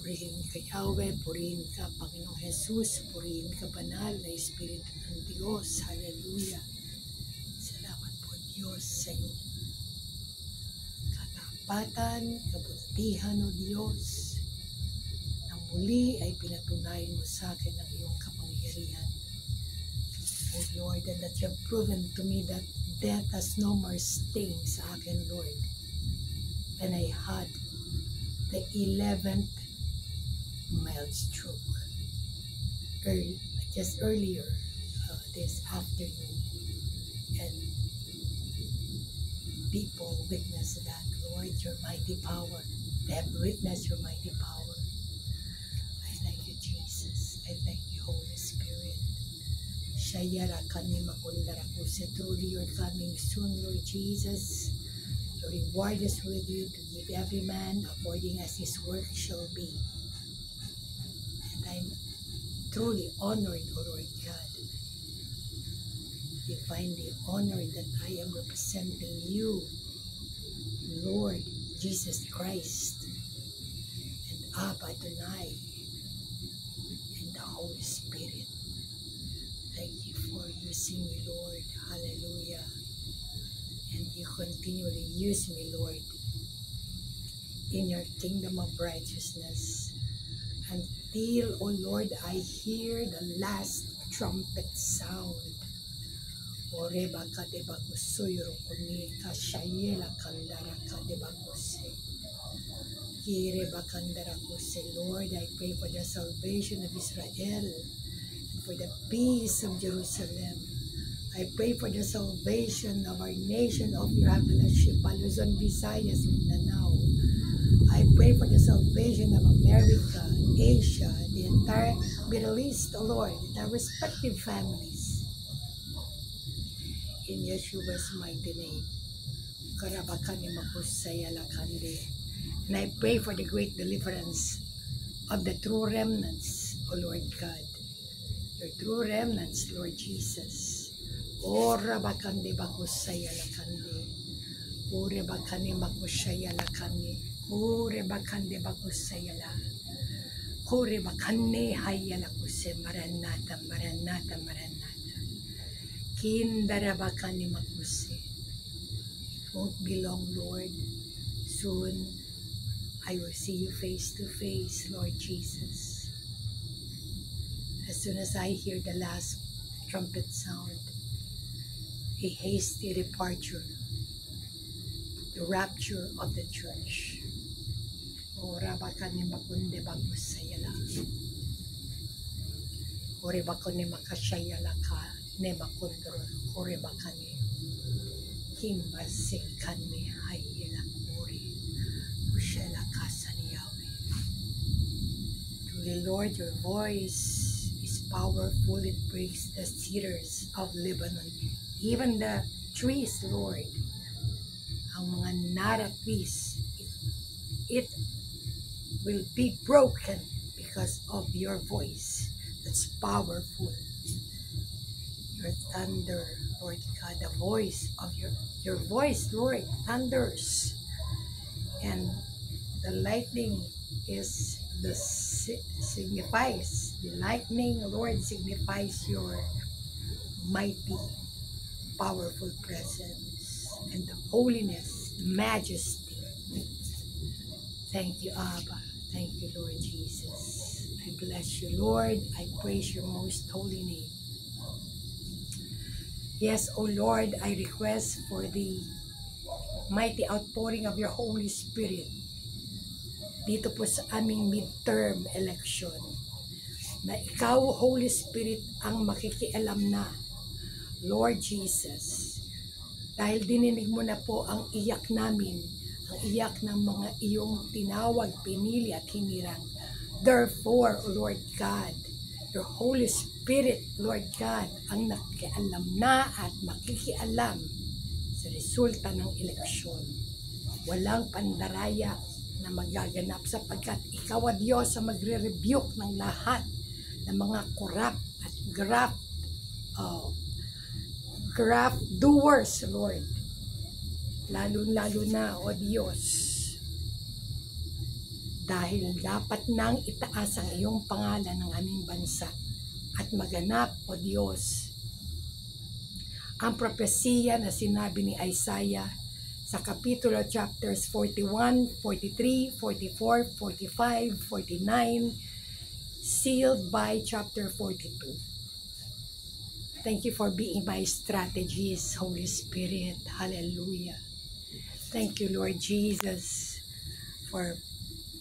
Purihin ka Yahweh, purihin ka Panginoong Jesus, purihin ka banal na Espiritu ng Diyos. Hallelujah. Salamat po Diyos sa iyong katapatan, kabutihan o Diyos. Nang muli ay pinatunayan mo sa akin ang iyong kapangyarihan. O Lord, and that you have proven to me that death has no more sting sa akin, Lord. And I had the 11th mild stroke just earlier this afternoon, and people witnessed that, Lord, your mighty power. They have witnessed your mighty power. I thank you, Jesus. I thank you, Holy Spirit. Shayara kani makundara kuse. Truly you're coming soon, Lord Jesus. Your reward is with you to give every man according as his work shall be. And I'm truly honored, O Lord God, divinely honored that I am representing you, Lord Jesus Christ, and Abba Adonai, and the Holy Spirit. Thank you for using me, Lord. Hallelujah. And you continually use me, Lord, in your kingdom of righteousness until, O Lord, I hear the last trumpet sound. Oreba kadebakusoyro kuni kashayela kandara kadebakuse. Kireba kandara kuse. Lord, I pray for the salvation of Israel and for the peace of Jerusalem. I pray for the salvation of our nation of your Appalachia, Luzon, Visayas, Mindanao. I pray for the salvation of America, Asia, the entire Middle East, O Lord, their respective families. In Yeshua's mighty name. Karabakani makusaya lakande. And I pray for the great deliverance of the true remnants, O Lord God. Your true remnants, Lord Jesus. O rabakande bakusaya lakande. O rebakani makusaya lakande. O rebakande bakusaya la. O rebakane hayala kuse. Maranata, maranata, maranata. Kindarabakani makuse. It won't be long, Lord. Soon I will see you face to face, Lord Jesus. As soon as I hear the last trumpet sound, a hasty departure, the rapture of the church. O rabakani makunde bagusayala. O rebakani makashayala ka. Nema kondro kore bakani kimba sekani hayela kore ushela kasani Yahweh. Truly, Lord, your voice is powerful. It breaks the cedars of Lebanon, even the trees, Lord. Ang mga nara trees, it will be broken because of your voice. That's powerful. Your thunder, Lord God, the voice of your voice, Lord, thunders. And the lightning is signifies, the lightning, Lord, signifies your mighty, powerful presence and the holiness, majesty. Thank you, Abba. Thank you, Lord Jesus. I bless you, Lord. I praise your most holy name. Yes, O Lord, I request for the mighty outpouring of your Holy Spirit dito po sa aming midterm election. Na ikaw, Holy Spirit, ang makikialam na, Lord Jesus. Dahil dininig mo na po ang iyak namin, ang iyak ng mga iyong tinawag, pinili at hinirang. Therefore, O Lord God, your Holy Spirit, Lord God, ang nakikialam na at makikialam sa resulta ng eleksyon. Walang pandaraya na magaganap sapagkat ikaw, Diyos, ang magre-rebuke ng lahat ng mga corrupt at graft doers, Lord. Lalo-lalo na, O Diyos, dahil dapat nang itaas ang iyong pangalan ng aming bansa at maganap, O Diyos, ang propesiya na sinabi ni Isaiah sa Kapitulo chapters 41, 43, 44, 45, 49, sealed by chapter 42. Thank you for being my strategist, Holy Spirit. Hallelujah. Thank you, Lord Jesus, for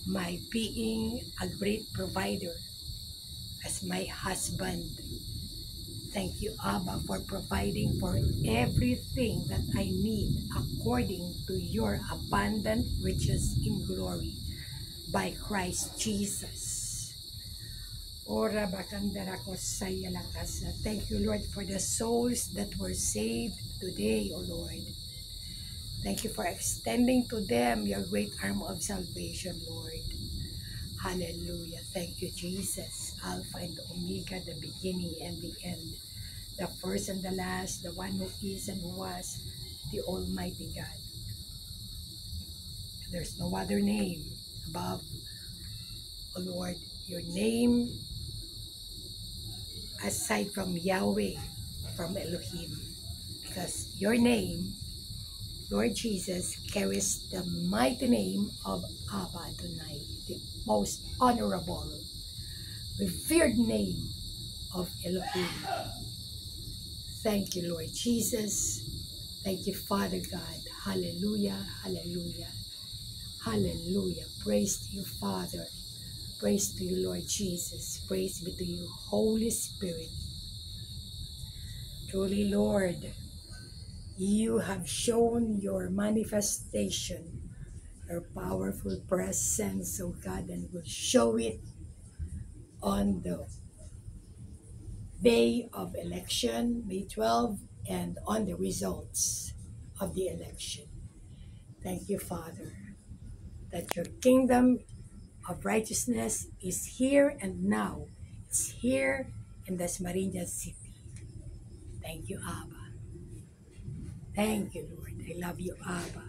my being a great provider as my husband. Thank you, Abba, for providing for everything that I need according to your abundant riches in glory by Christ Jesus. Ora bakandara ko saya lakasa. Thank you, Lord, for the souls that were saved today, O Lord. Thank you for extending to them your great arm of salvation, Lord. Hallelujah. Thank you, Jesus, Alpha and Omega, the beginning and the end, the first and the last, the one who is and who was, the Almighty God. There's no other name above, O Lord, your name aside from Yahweh, from Elohim, because your name, Lord Jesus, carries the mighty name of Abba Adonai, the most honorable, revered name of Elohim. Thank you, Lord Jesus. Thank you, Father God. Hallelujah, hallelujah, hallelujah. Praise to you, Father. Praise to you, Lord Jesus. Praise be to you, Holy Spirit. Truly, Lord, you have shown your manifestation, your powerful presence, oh God, and will show it on the day of election, May 12, and on the results of the election. Thank you, Father, that your kingdom of righteousness is here and now. It's here in Dasmariñas City. Thank you, Abba. Thank you, Lord. I love you, Abba.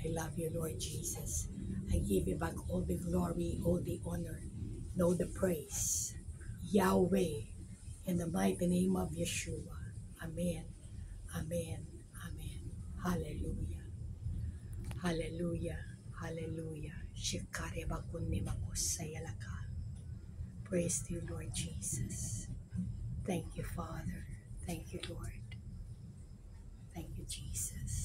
I love you, Lord Jesus. I give you back all the glory, all the honor, and all the praise. Yahweh, in the mighty name of Yeshua. Amen. Amen. Amen. Hallelujah. Hallelujah. Hallelujah. Shikare bakunni makusayalaka. Praise to you, Lord Jesus. Thank you, Father. Thank you, Lord. Thank you, Jesus.